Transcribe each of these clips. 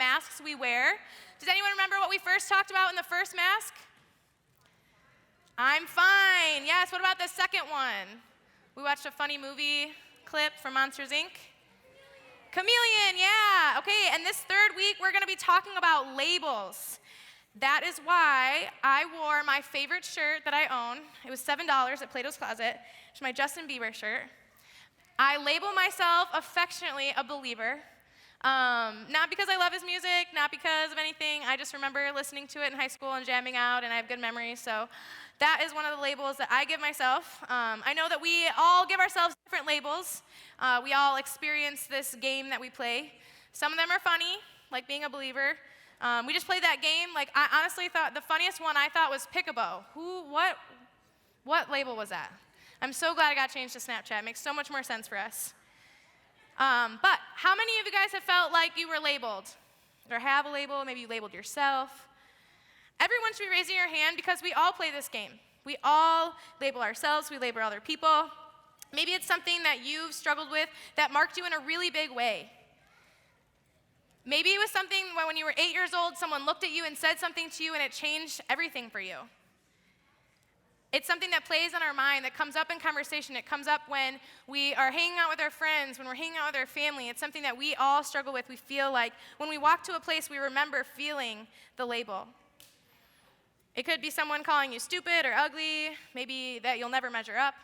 masks we wear. Does anyone remember what we first talked about in the first mask? I'm fine. Yes, what about the second one? We watched a funny movie clip from Monsters, Inc. Chameleon, yeah. Okay, and this third week, we're going to be talking about labels. That is why I wore my favorite shirt that I own. It was $7 at Plato's Closet. It's my Justin Bieber shirt. I label myself affectionately a believer. Not because I love his music, not because of anything. I just remember listening to it in high school and jamming out, and I have good memories. So that is one of the labels that I give myself. I know that we all give ourselves different labels. We all experience this game that we play. Some of them are funny, like being a believer. We just played that game. Like, I honestly thought the funniest one I thought was Pickabo. What label was that? I'm so glad it got changed to Snapchat. It makes so much more sense for us. But how many of you guys have felt like you were labeled? Or have a label? Maybe you labeled yourself. Everyone should be raising your hand because we all play this game. We all label ourselves. We label other people. Maybe it's something that you've struggled with that marked you in a really big way. Maybe it was something when you were 8 years old, someone looked at you and said something to you and it changed everything for you. It's something that plays on our mind, that comes up in conversation. It comes up when we are hanging out with our friends, when we're hanging out with our family. It's something that we all struggle with. We feel like when we walk to a place, we remember feeling the label. It could be someone calling you stupid or ugly, maybe that you'll never measure up.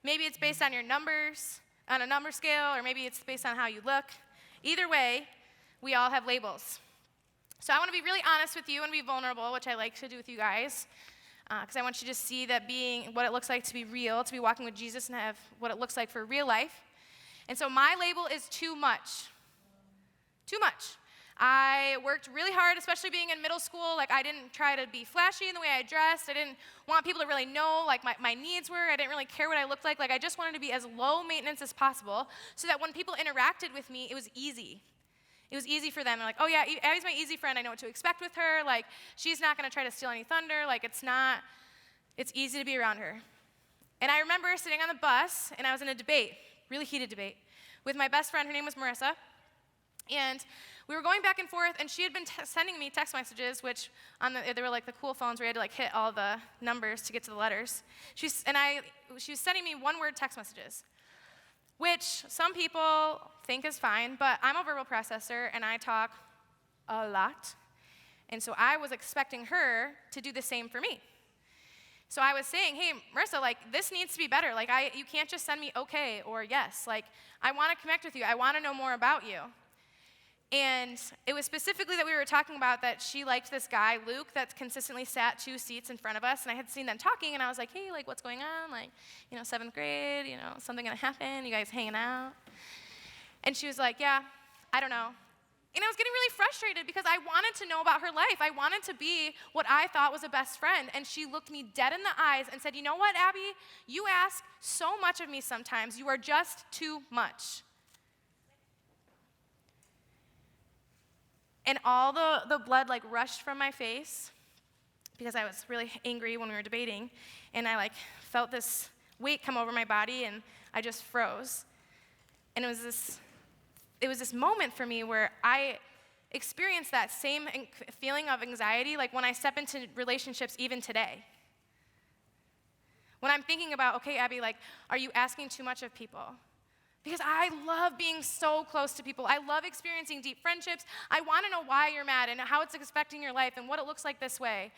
Maybe it's based on your numbers, on a number scale, or maybe it's based on how you look. Either way, we all have labels. So I want to be really honest with you and be vulnerable, which I like to do with you guys, because I want you to see that being what it looks like to be real, to be walking with Jesus and have what it looks like for real life. And so my label is too much. Too much. I worked really hard, especially being in middle school. Like, I didn't try to be flashy in the way I dressed. I didn't want people to really know, like, my needs were. I didn't really care what I looked like. Like, I just wanted to be as low maintenance as possible so that when people interacted with me, it was easy. It was easy for them. They're like, oh yeah, Abby's my easy friend. I know what to expect with her. Like, she's not going to try to steal any thunder. Like, it's easy to be around her. And I remember sitting on the bus, and I was in a debate, really heated debate, with my best friend. Her name was Marissa. And we were going back and forth, and she had been sending me text messages, which they were like the cool phones where you had to like hit all the numbers to get to the letters. She was sending me one-word text messages, which some people think is fine, but I'm a verbal processor, and I talk a lot. And so I was expecting her to do the same for me. So I was saying, hey, Marissa, like, this needs to be better. Like, you can't just send me okay or yes. Like, I want to connect with you. I want to know more about you. And it was specifically that we were talking about that she liked this guy, Luke, that consistently sat 2 seats in front of us. And I had seen them talking, and I was like, hey, like, what's going on? Like, 7th grade, something going to happen? You guys hanging out? And she was like, yeah, I don't know. And I was getting really frustrated because I wanted to know about her life. I wanted to be what I thought was a best friend. And she looked me dead in the eyes and said, you know what, Abby? You ask so much of me sometimes. You are just too much. And all the blood like rushed from my face because I was really angry when we were debating. And I like felt this weight come over my body, and I just froze. And it was this moment for me where I experienced that same feeling of anxiety like when I step into relationships even today. When I'm thinking about, okay, Abby, like, are you asking too much of people? Because I love being so close to people. I love experiencing deep friendships. I want to know why you're mad and how it's affecting your life and what it looks like this way.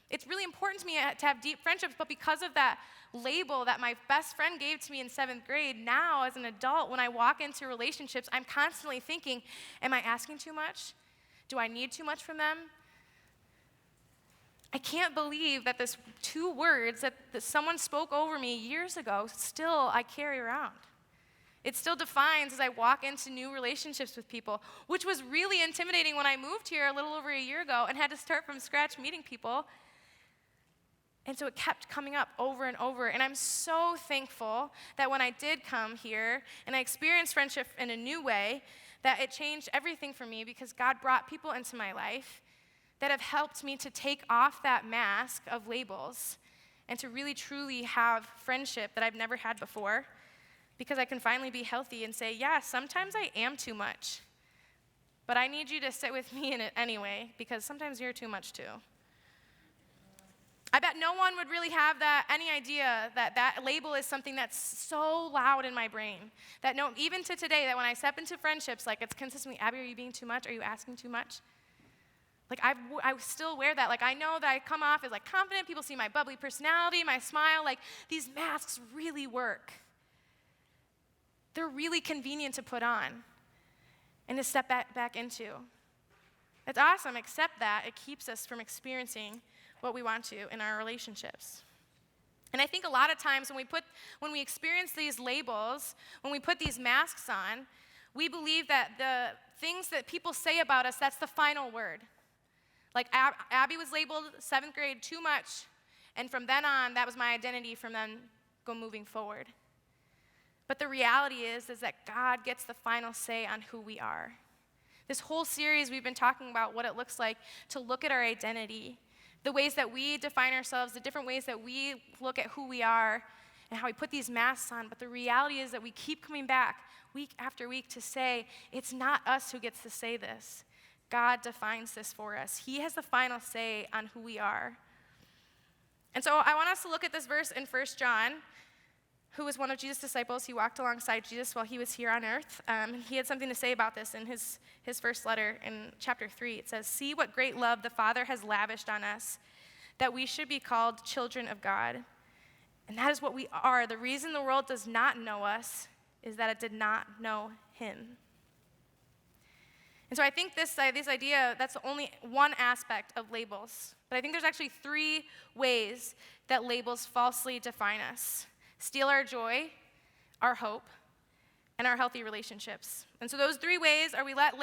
It's really important to me to have deep friendships, but because of that label that my best friend gave to me in 7th grade, now as an adult, when I walk into relationships, I'm constantly thinking, am I asking too much? Do I need too much from them? I can't believe that this 2 words that someone spoke over me years ago, still I carry around. It still defines as I walk into new relationships with people, which was really intimidating when I moved here a little over a year ago and had to start from scratch meeting people. And so it kept coming up over and over. And I'm so thankful that when I did come here and I experienced friendship in a new way, that it changed everything for me because God brought people into my life that have helped me to take off that mask of labels and to really truly have friendship that I've never had before. Because I can finally be healthy and say, yeah, sometimes I am too much. but I need you to sit with me in it anyway, because sometimes you're too much too. I bet no one would really have any idea that label is something that's so loud in my brain. That no, even to today, that when I step into friendships, like it's consistently, Abby, are you being too much? Are you asking too much? Like I still wear that. Like I know that I come off as like confident. People see my bubbly personality, my smile. Like these masks really work. They're really convenient to put on and to step back into. It's awesome, except that it keeps us from experiencing what we want to in our relationships. And I think a lot of times when we experience these labels, when we put these masks on, we believe that the things that people say about us, that's the final word. Like Abby was labeled 7th grade too much, and from then on, that was my identity from then moving forward. But the reality is that God gets the final say on who we are. This whole series, we've been talking about what it looks like to look at our identity, the ways that we define ourselves, the different ways that we look at who we are, and how we put these masks on. But the reality is that we keep coming back week after week to say, it's not us who gets to say this. God defines this for us. He has the final say on who we are. And so I want us to look at this verse in 1 John, who was one of Jesus' disciples. He walked alongside Jesus while he was here on earth. He had something to say about this in his first letter in chapter 3. It says, "See what great love the Father has lavished on us, that we should be called children of God. And that is what we are. The reason the world does not know us is that it did not know him." And so I think this idea, that's only one aspect of labels. But I think there's actually 3 ways that labels falsely define us: steal our joy, our hope, and our healthy relationships. And so those 3 ways are we let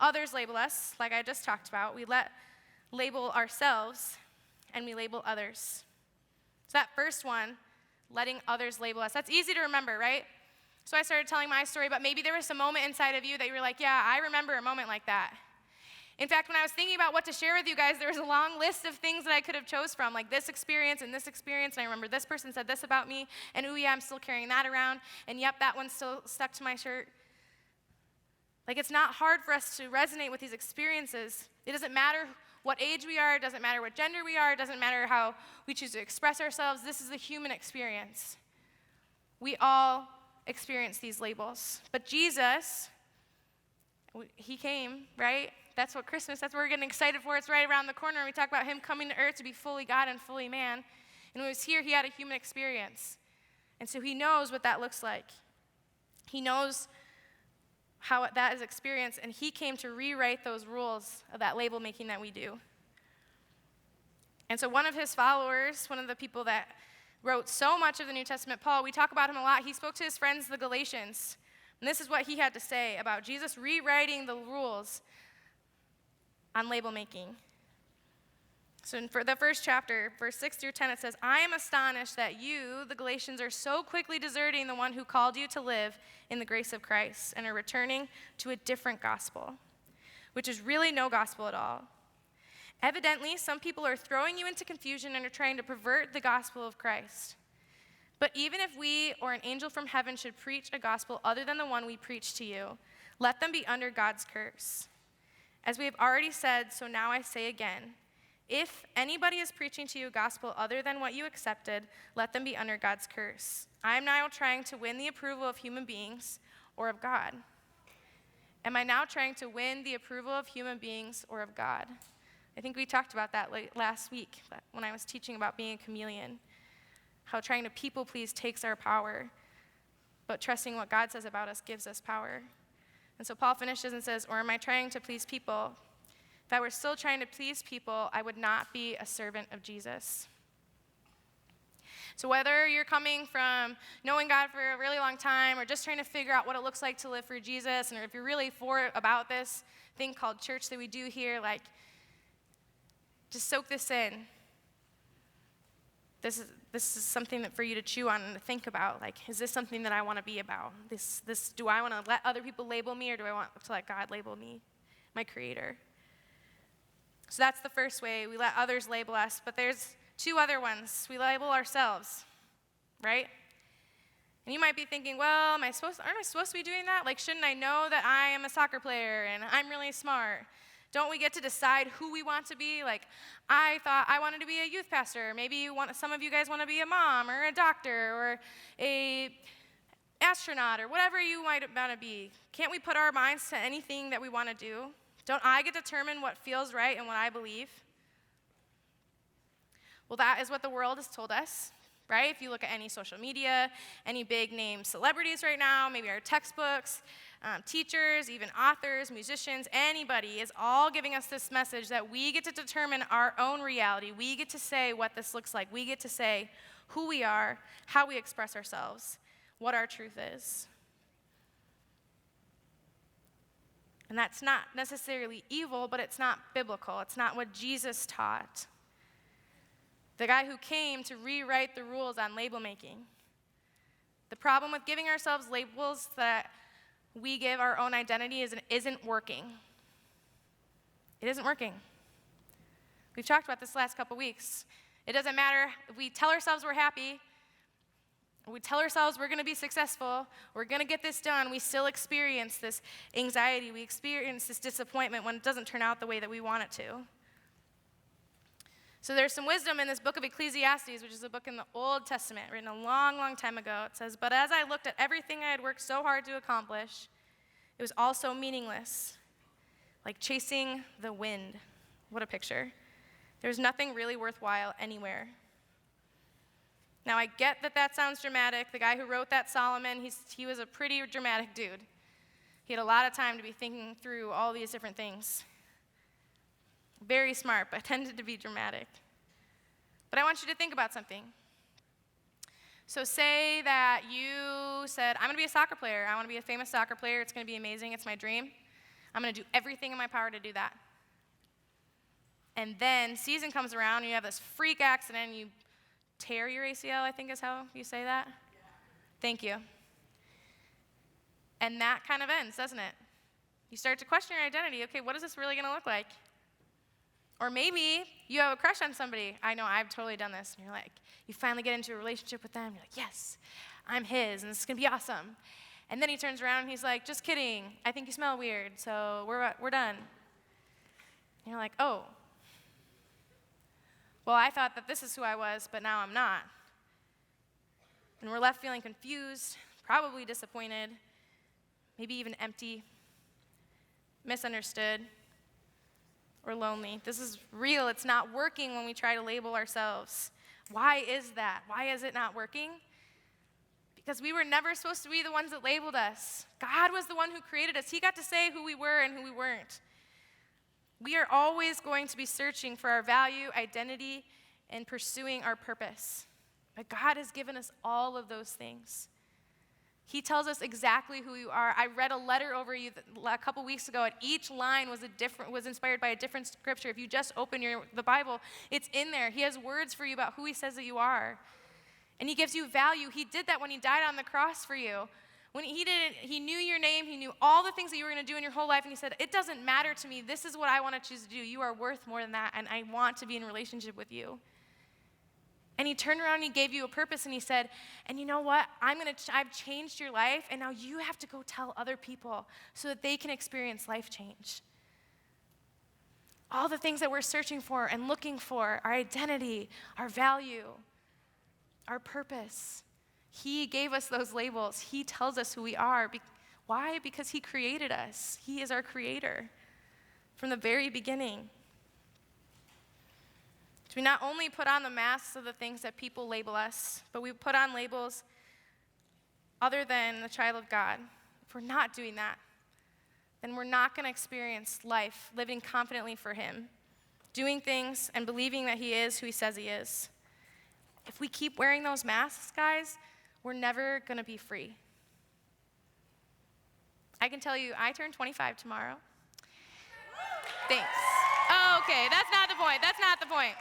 others label us, like I just talked about. We label ourselves, and we label others. So that first one, letting others label us, that's easy to remember, right? So I started telling my story, but maybe there was a moment inside of you that you were like, yeah, I remember a moment like that. In fact, when I was thinking about what to share with you guys, there was a long list of things that I could have chose from, like this experience, and I remember this person said this about me, and ooh yeah, I'm still carrying that around, and yep, that one's still stuck to my shirt. Like it's not hard for us to resonate with these experiences. It doesn't matter what age we are, it doesn't matter what gender we are, it doesn't matter how we choose to express ourselves. This is a human experience. We all experience these labels. But Jesus, he came, right? That's what that's what we're getting excited for. It's right around the corner. We talk about him coming to earth to be fully God and fully man. And when he was here, he had a human experience. And so he knows what that looks like. He knows how that is experienced, and he came to rewrite those rules of that label making that we do. And so one of his followers, one of the people that wrote so much of the New Testament, Paul, we talk about him a lot. He spoke to his friends, the Galatians, and this is what he had to say about Jesus rewriting the rules on label making. So for the first chapter, verse 6 through 10, it says, "I am astonished that you, the Galatians, are so quickly deserting the one who called you to live in the grace of Christ and are returning to a different gospel, which is really no gospel at all. Evidently, some people are throwing you into confusion and are trying to pervert the gospel of Christ. But even if we or an angel from heaven should preach a gospel other than the one we preach to you, let them be under God's curse. As we have already said, so now I say again, if anybody is preaching to you a gospel other than what you accepted, let them be under God's curse. I am now trying to win the approval of human beings or of God. Am I now trying to win the approval of human beings or of God?" I think we talked about that last week when I was teaching about being a chameleon, how trying to people please takes our power, but trusting what God says about us gives us power. And so Paul finishes and says, "Or am I trying to please people? If I were still trying to please people, I would not be a servant of Jesus." So whether you're coming from knowing God for a really long time or just trying to figure out what it looks like to live for Jesus, and if you're really about this thing called church that we do here, like, just soak this in. This is something that for you to chew on and to think about. Like, is this something that I want to be about? Do I want to let other people label me, or do I want to let God label me, my Creator? So that's the first way. We let others label us, but there's 2 other ones. We label ourselves, right? And you might be thinking, well, aren't I supposed to be doing that? Like, shouldn't I know that I am a soccer player and I'm really smart? Don't we get to decide who we want to be? Like, I thought I wanted to be a youth pastor. Maybe some of you guys want to be a mom or a doctor or a astronaut or whatever you might want to be. Can't we put our minds to anything that we want to do? Don't I get to determine what feels right and what I believe? Well, that is what the world has told us, right? If you look at any social media, any big name celebrities right now, maybe our textbooks, teachers, even authors, musicians, anybody is all giving us this message that we get to determine our own reality. We get to say what this looks like. We get to say who we are, how we express ourselves, what our truth is. And that's not necessarily evil, but it's not biblical. It's not what Jesus taught. The guy who came to rewrite the rules on label making. The problem with giving ourselves labels that we give our own identity isn't working. It isn't working. We've talked about this last couple weeks. It doesn't matter if we tell ourselves we're happy, we tell ourselves we're going to be successful, we're going to get this done, we still experience this anxiety, we experience this disappointment when it doesn't turn out the way that we want it to. So there's some wisdom in this book of Ecclesiastes, which is a book in the Old Testament, written a long, long time ago. It says, "But as I looked at everything I had worked so hard to accomplish, it was all so meaningless, like chasing the wind." What a picture. There's nothing really worthwhile anywhere. Now, I get that that sounds dramatic. The guy who wrote that, Solomon, he was a pretty dramatic dude. He had a lot of time to be thinking through all these different things. Very smart, but tended to be dramatic. But I want you to think about something. So say that you said, I'm going to be a soccer player. I want to be a famous soccer player. It's going to be amazing. It's my dream. I'm going to do everything in my power to do that. And then season comes around, and you have this freak accident, and you tear your ACL, I think is how you say that. Yeah. Thank you. And that kind of ends, doesn't it? You start to question your identity. Okay, what is this really going to look like? Or maybe you have a crush on somebody. I know, I've totally done this. And you're like, you finally get into a relationship with them. You're like, yes, I'm his, and this is going to be awesome. And then he turns around, and he's like, just kidding. I think you smell weird, so we're done. And you're like, oh. Well, I thought that this is who I was, but now I'm not. And we're left feeling confused, probably disappointed, maybe even empty, misunderstood, or lonely. This is real. It's not working when we try to label ourselves. Why is that? Why is it not working? Because we were never supposed to be the ones that labeled us. God was the one who created us. He got to say who we were and who we weren't. We are always going to be searching for our value, identity, and pursuing our purpose. But God has given us all of those things. He tells us exactly who you are. I read a letter over you a couple weeks ago, and each line was inspired by a different scripture. If you just open the Bible, it's in there. He has words for you about who he says that you are. And he gives you value. He did that when he died on the cross for you. When he did it, he knew your name. He knew all the things that you were going to do in your whole life. And he said, it doesn't matter to me. This is what I want to choose to do. You are worth more than that, and I want to be in a relationship with you. And he turned around and he gave you a purpose, and he said, and you know what? I've changed your life, and now you have to go tell other people so that they can experience life change. All the things that we're searching for and looking for, our identity, our value, our purpose. He gave us those labels. He tells us who we are. Why? Because he created us. He is our creator from the very beginning. So we not only put on the masks of the things that people label us, but we put on labels other than the child of God. If we're not doing that, then we're not going to experience life living confidently for him, doing things and believing that he is who he says he is. If we keep wearing those masks, guys, we're never going to be free. I can tell you, I turn 25 tomorrow. Thanks. Oh, okay, that's not the point. That's not the point.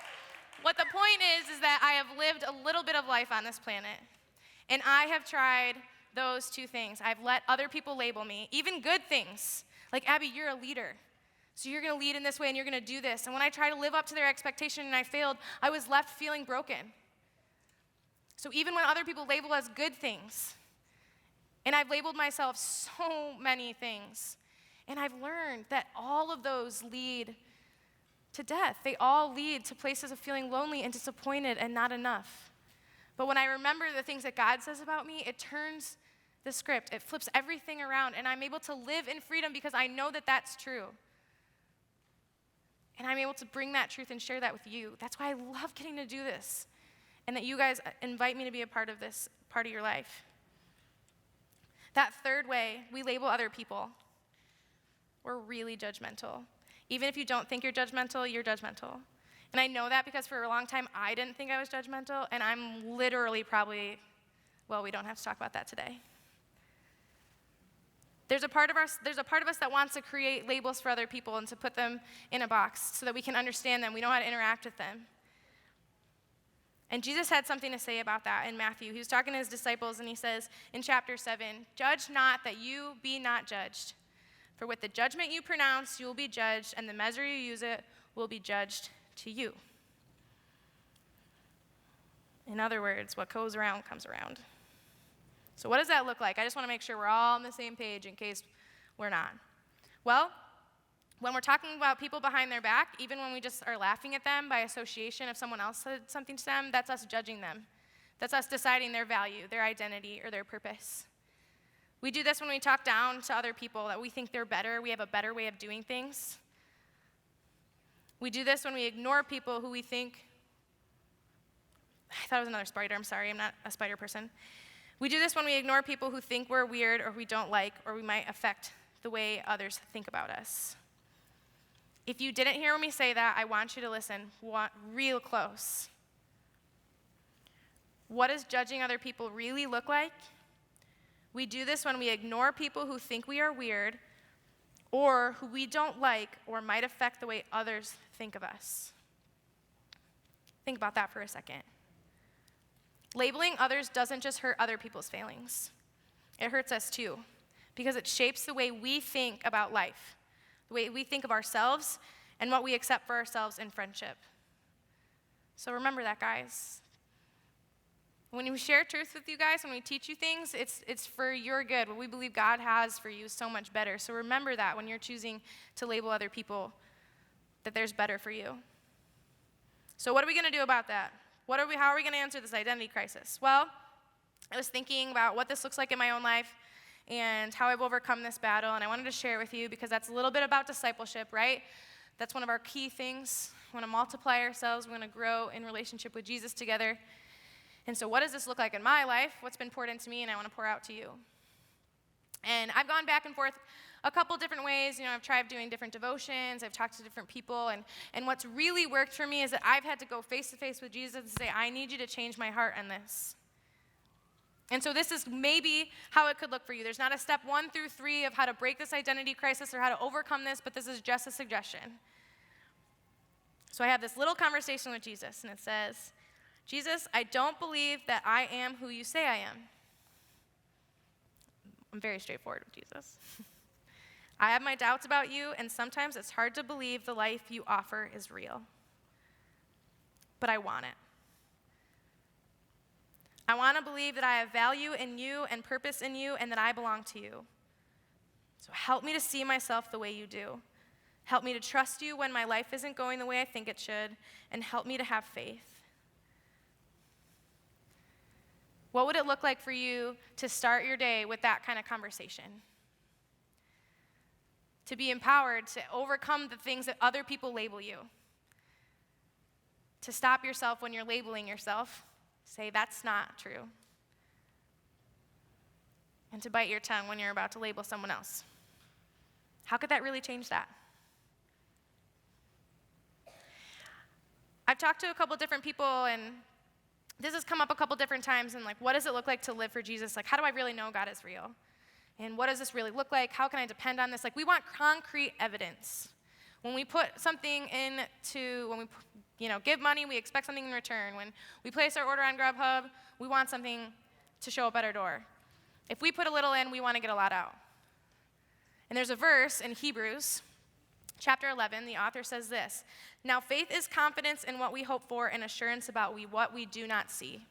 What the point is that I have lived a little bit of life on this planet, and I have tried those two things. I've let other people label me, even good things. Like, Abby, you're a leader, so you're going to lead in this way, and you're going to do this. And when I tried to live up to their expectation and I failed, I was left feeling broken. So even when other people label us good things, And I've labeled myself so many things. And I've learned that all of those lead to death. They all lead to places of feeling lonely and disappointed and not enough. But when I remember the things that God says about me, it turns the script. It flips everything around, and I'm able to live in freedom because I know that that's true. And I'm able to bring that truth and share that with you. That's why I love getting to do this, and that you guys invite me to be a part of this part of your life. That third way, we label other people. We're really judgmental. Even if you don't think you're judgmental, you're judgmental. And I know that because for a long time, I didn't think I was judgmental, and I'm literally probably, well, we don't have to talk about that today. There's a part of us that wants to create labels for other people and to put them in a box so that we can understand them, we know how to interact with them. And Jesus had something to say about that in Matthew. He was talking to his disciples, and he says in chapter 7, "Judge not that you be not judged. For with the judgment you pronounce, you will be judged, and the measure you use it will be judged to you." In other words, what goes around comes around. So what does that look like? I just want to make sure we're all on the same page in case we're not. Well, when we're talking about people behind their back, even when we just are laughing at them by association if someone else said something to them, that's us judging them. That's us deciding their value, their identity, or their purpose. We do this when we talk down to other people, that we think they're better, we have a better way of doing things. We do this when we ignore people who we think, I thought it was another spider, I'm sorry, I'm not a spider person. We do this when we ignore people who think we're weird or we don't like, or we might affect the way others think about us. If you didn't hear me say that, I want you to listen real close. What does judging other people really look like? We do this when we ignore people who think we are weird or who we don't like or might affect the way others think of us. Think about that for a second. Labeling others doesn't just hurt other people's feelings. It hurts us too, because it shapes the way we think about life, the way we think of ourselves, and what we accept for ourselves in friendship. So remember that, guys. When we share truth with you guys, when we teach you things, it's for your good. What we believe God has for you is so much better. So remember that when you're choosing to label other people, that there's better for you. So what are we going to do about that? How are we going to answer this identity crisis? Well, I was thinking about what this looks like in my own life and how I've overcome this battle, and I wanted to share with you because that's a little bit about discipleship, right? That's one of our key things. We want to multiply ourselves. We want to grow in relationship with Jesus together. And so what does this look like in my life? What's been poured into me and I want to pour out to you? And I've gone back and forth a couple different ways. I've tried doing different devotions. I've talked to different people. And what's really worked for me is that I've had to go face to face with Jesus and say, I need you to change my heart on this. And so this is maybe how it could look for you. There's not a step 1 through 3 of how to break this identity crisis or how to overcome this, but this is just a suggestion. So I have this little conversation with Jesus, and it says, Jesus, I don't believe that I am who you say I am. I'm very straightforward with Jesus. I have my doubts about you, and sometimes it's hard to believe the life you offer is real. But I want it. I want to believe that I have value in you and purpose in you and that I belong to you. So help me to see myself the way you do. Help me to trust you when my life isn't going the way I think it should, and help me to have faith. What would it look like for you to start your day with that kind of conversation? To be empowered to overcome the things that other people label you. To stop yourself when you're labeling yourself. Say, that's not true. And to bite your tongue when you're about to label someone else. How could that really change that? I've talked to a couple different people, and this has come up a couple different times, and what does it look like to live for Jesus? How do I really know God is real? And what does this really look like? How can I depend on this? We want concrete evidence. When we put something when we give money, we expect something in return. When we place our order on Grubhub, we want something to show up at our door. If we put a little in, we want to get a lot out. And there's a verse in Hebrews, chapter 11, the author says this, now faith is confidence in what we hope for and assurance about what we do not see.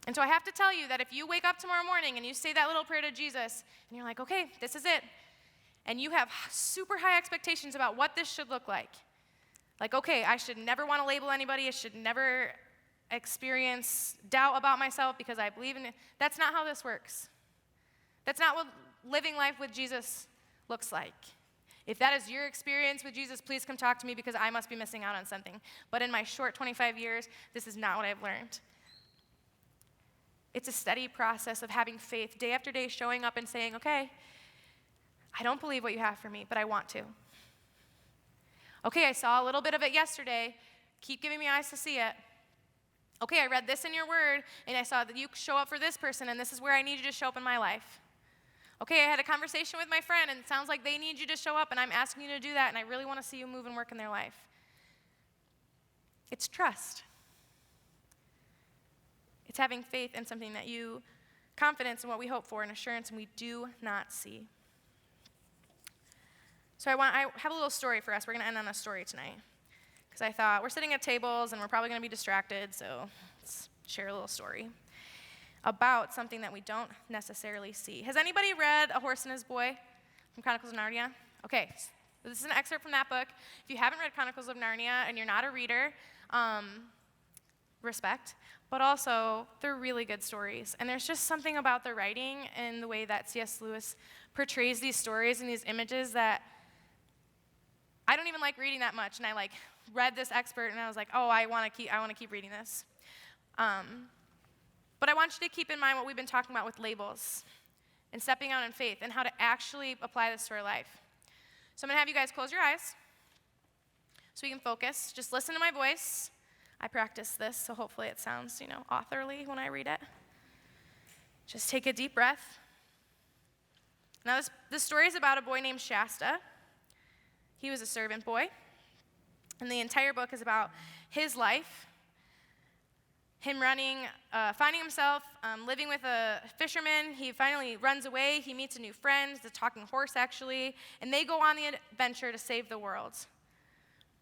And so I have to tell you that if you wake up tomorrow morning and you say that little prayer to Jesus, and you're like, okay, this is it, and you have super high expectations about what this should look like, okay, I should never want to label anybody, I should never experience doubt about myself because I believe in it. That's not how this works. That's not what living life with Jesus looks like. If that is your experience with Jesus, please come talk to me because I must be missing out on something. But in my short 25 years, this is not what I've learned. It's a steady process of having faith day after day, showing up and saying, okay, I don't believe what you have for me, but I want to. Okay, I saw a little bit of it yesterday. Keep giving me eyes to see it. Okay, I read this in your word, and I saw that you show up for this person, and this is where I need you to show up in my life. Okay, I had a conversation with my friend, and it sounds like they need you to show up, and I'm asking you to do that, and I really want to see you move and work in their life. It's trust. It's having faith in something that you, confidence in what we hope for, and assurance and we do not see. So I have a little story for us. We're going to end on a story tonight. Because I thought, we're sitting at tables, and we're probably going to be distracted, so let's share a little story about something that we don't necessarily see. Has anybody read A Horse and His Boy from Chronicles of Narnia? Okay, so this is an excerpt from that book. If you haven't read Chronicles of Narnia and you're not a reader, respect, but also they're really good stories. And there's just something about the writing and the way that C.S. Lewis portrays these stories and these images that I don't even like reading that much. And I read this expert and I was like, oh, I want to keep reading this. But I want you to keep in mind what we've been talking about with labels and stepping out in faith and how to actually apply this to our life. So I'm going to have you guys close your eyes so we can focus. Just listen to my voice. I practiced this, so hopefully it sounds, authorly when I read it. Just take a deep breath. Now, this story is about a boy named Shasta. He was a servant boy, and the entire book is about his life, him finding himself living with a fisherman. He finally runs away. He meets a new friend, the talking horse, actually, and they go on the adventure to save the world.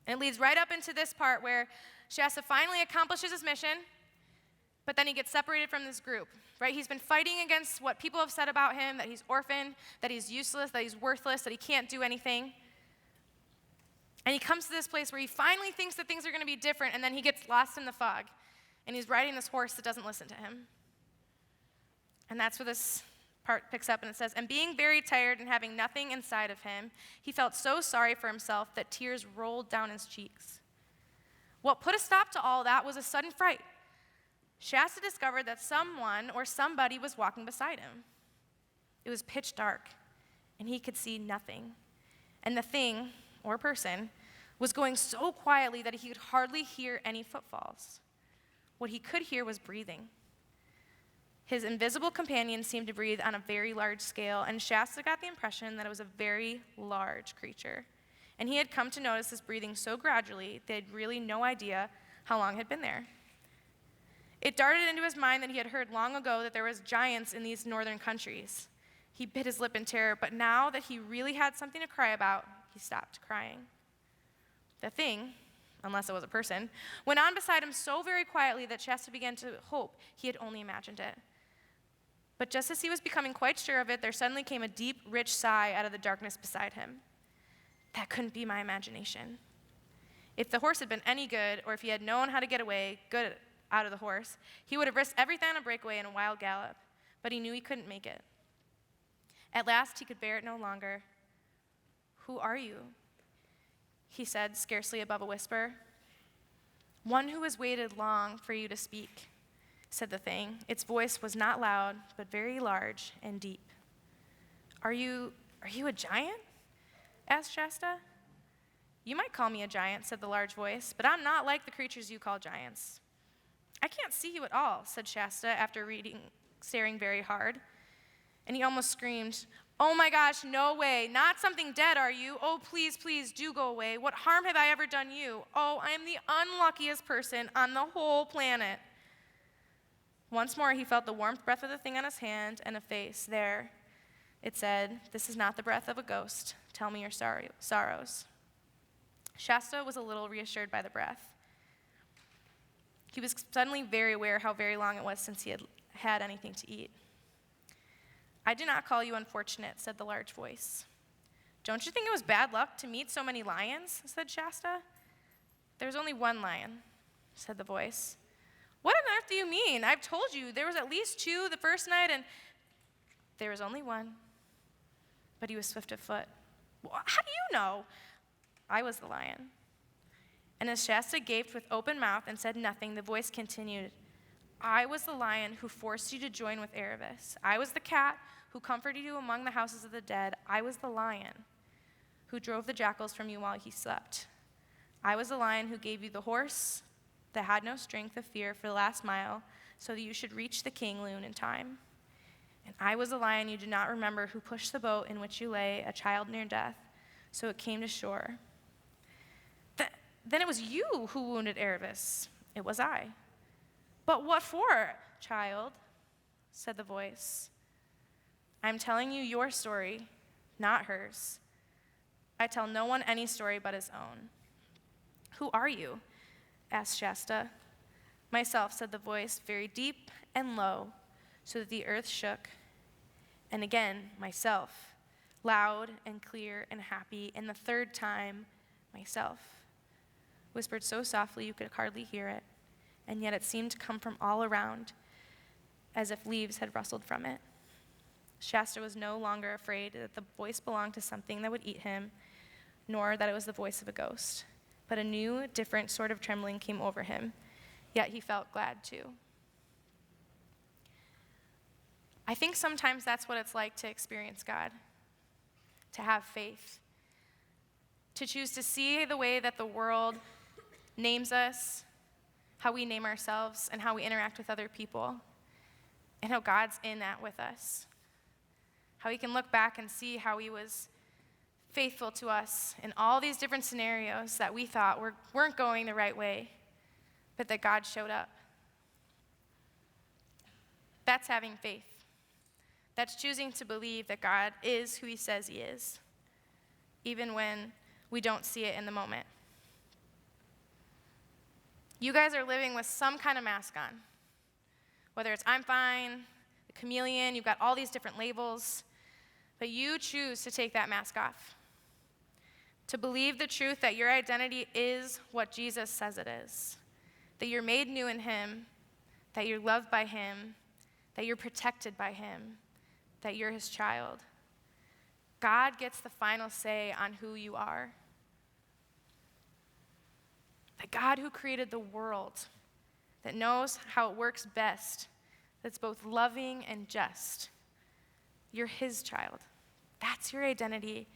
And it leads right up into this part where Shasta finally accomplishes his mission, but then he gets separated from this group, right? He's been fighting against what people have said about him, that he's orphaned, that he's useless, that he's worthless, that he can't do anything. And he comes to this place where he finally thinks that things are going to be different, and then he gets lost in the fog. And he's riding this horse that doesn't listen to him. And that's where this part picks up, and it says, and being very tired and having nothing inside of him, he felt so sorry for himself that tears rolled down his cheeks. What put a stop to all that was a sudden fright. Shasta discovered that someone or somebody was walking beside him. It was pitch dark, and he could see nothing. And the thing, or person, was going so quietly that he could hardly hear any footfalls. What he could hear was breathing. His invisible companion seemed to breathe on a very large scale, and Shasta got the impression that it was a very large creature. And he had come to notice this breathing so gradually, they had really no idea how long it had been there. It darted into his mind that he had heard long ago that there was giants in these northern countries. He bit his lip in terror, but now that he really had something to cry about, he stopped crying. The thing, unless it was a person, went on beside him so very quietly that Shasta began to hope he had only imagined it. But just as he was becoming quite sure of it, there suddenly came a deep, rich sigh out of the darkness beside him. That couldn't be my imagination. If the horse had been any good, or if he had known how to get away good out of the horse, he would have risked everything on a breakaway and a wild gallop, but he knew he couldn't make it. At last, he could bear it no longer. Who are you? He said, scarcely above a whisper. One who has waited long for you to speak, said the thing. Its voice was not loud, but very large and deep. Are you a giant? Asked Shasta. You might call me a giant, said the large voice, but I'm not like the creatures you call giants. I can't see you at all, said Shasta after staring very hard. And he almost screamed, oh my gosh, no way, not something dead, are you? Oh, please, please, do go away. What harm have I ever done you? Oh, I am the unluckiest person on the whole planet. Once more, he felt the warm breath of the thing on his hand and a face there. It said, this is not the breath of a ghost. Tell me your sorrows. Shasta was a little reassured by the breath. He was suddenly very aware how very long it was since he had had anything to eat. "I do not call you unfortunate," said the large voice. "Don't you think it was bad luck to meet so many lions?" said Shasta. "There's only one lion," said the voice. "What on earth do you mean? I've told you there was at least two the first night, and there was only one." But he was swift of foot. "Well, how do you know?" "I was the lion." And as Shasta gaped with open mouth and said nothing, the voice continued, "I was the lion who forced you to join with Erebus. I was the cat who comforted you among the houses of the dead. I was the lion who drove the jackals from you while he slept. I was the lion who gave you the horse that had no strength of fear for the last mile, so that you should reach the king loon in time. And I was the lion you did not remember who pushed the boat in which you lay, a child near death, so it came to shore. Then it was you who wounded Erebus." "It was I." "But what for, child?" said the voice. "I'm telling you your story, not hers. I tell no one any story but his own." "Who are you?" asked Shasta. "Myself," said the voice, very deep and low, so that the earth shook. And again, "myself," loud and clear and happy, and the third time, "myself," whispered so softly you could hardly hear it, and yet it seemed to come from all around, as if leaves had rustled from it. Shasta was no longer afraid that the voice belonged to something that would eat him, nor that it was the voice of a ghost. But a new, different sort of trembling came over him, yet he felt glad too. I think sometimes that's what it's like to experience God, to have faith, to choose to see the way that the world names us, how we name ourselves, and how we interact with other people, and how God's in that with us. How we can look back and see how he was faithful to us in all these different scenarios that we thought weren't going the right way, but that God showed up. That's having faith. That's choosing to believe that God is who he says he is, even when we don't see it in the moment. You guys are living with some kind of mask on. Whether it's I'm fine, the chameleon, you've got all these different labels, but you choose to take that mask off. To believe the truth that your identity is what Jesus says it is. That you're made new in him, that you're loved by him, that you're protected by him, that you're his child. God gets the final say on who you are. The God who created the world, that knows how it works best, that's both loving and just. You're his child. That's your identity.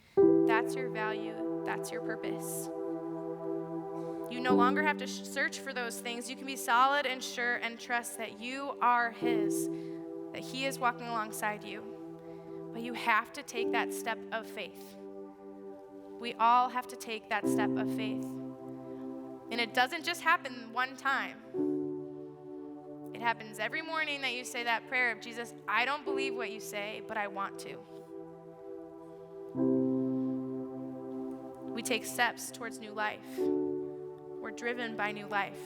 That's your value. That's your purpose. You no longer have to search for those things. You can be solid and sure and trust that you are his, that he is walking alongside you. But you have to take that step of faith. We all have to take that step of faith. And it doesn't just happen one time. It happens every morning that you say that prayer of, "Jesus, I don't believe what you say, but I want to." We take steps towards new life. We're driven by new life.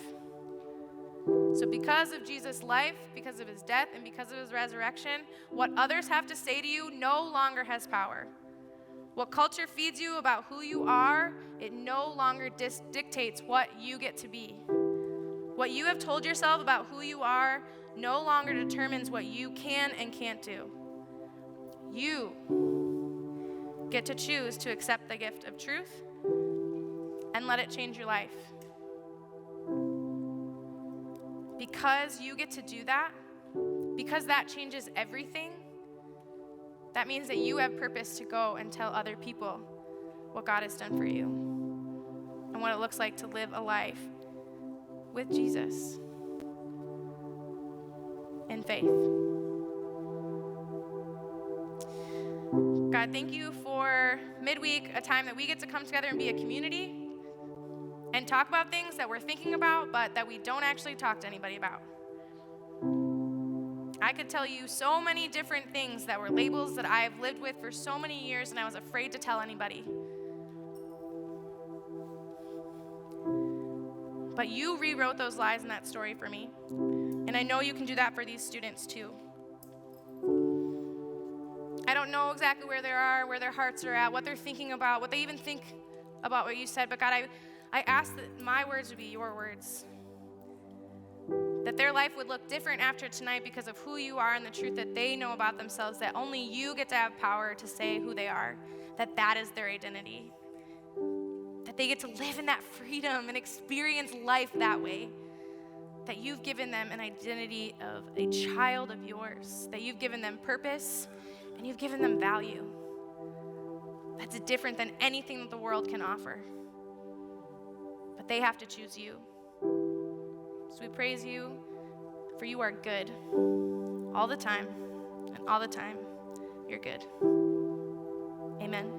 So because of Jesus' life, because of his death, and because of his resurrection, what others have to say to you no longer has power. What culture feeds you about who you are, it no longer dictates what you get to be. What you have told yourself about who you are no longer determines what you can and can't do. You get to choose to accept the gift of truth and let it change your life. Because you get to do that, because that changes everything, that means that you have purpose to go and tell other people what God has done for you and what it looks like to live a life with Jesus in faith. God, thank you for midweek, a time that we get to come together and be a community and talk about things that we're thinking about, but that we don't actually talk to anybody about. I could tell you so many different things that were labels that I've lived with for so many years, and I was afraid to tell anybody. But you rewrote those lies in that story for me. And I know you can do that for these students too. I don't know exactly where they are, where their hearts are at, what they're thinking about, what they even think about what you said. But God, I ask that my words would be your words. That their life would look different after tonight because of who you are and the truth that they know about themselves, that only you get to have power to say who they are, that is their identity. That they get to live in that freedom and experience life that way. That you've given them an identity of a child of yours. That you've given them purpose and you've given them value. That's different than anything that the world can offer. But they have to choose you. So we praise you, for you are good all the time, and all the time you're good. Amen.